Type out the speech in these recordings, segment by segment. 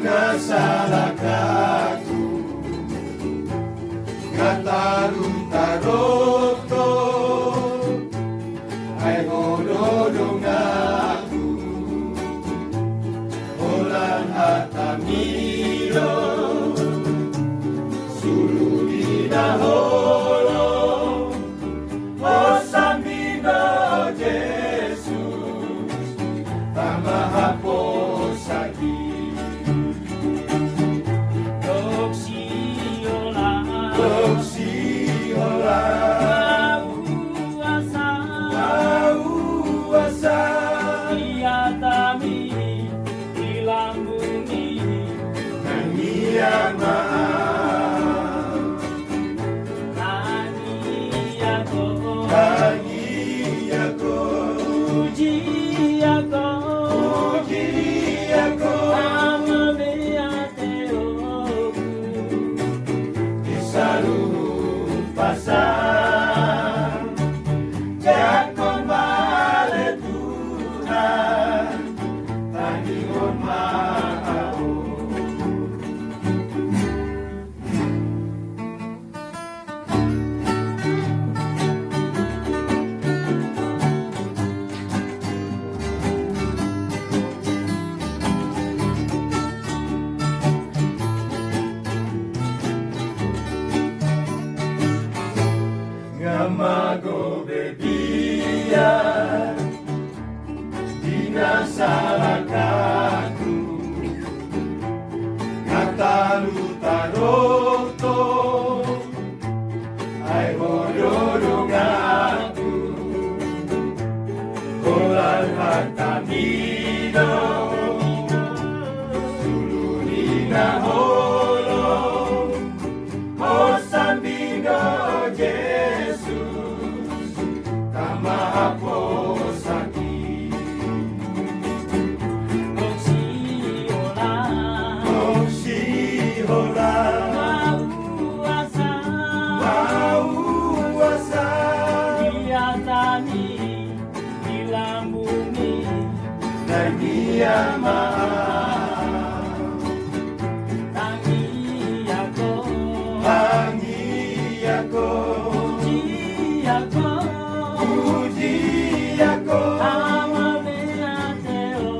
Nasalakaku Katarut-tarut ko ay hododong aku Olan hatamilo Suludi daholo O Sambino Jesus Tamahapo sagi Doksiola Mauasa Iatami Ilambungi Nangiyama Tangi ako Puji ako Amame ateo Isaluhun pasang Jakon bale Tuhan Tangingon maaw Ngamago bebia Dinasalakaku Katalu-taroto Ay hododong aku Kolan hatamino Suludi naholo O Sambino Jesus Tamahapo sagi Doksiola Mauasa Iatami Ilambungi Nangiyama Tangi ako Puji ako Amame ateo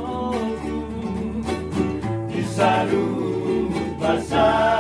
Isaluhun pasang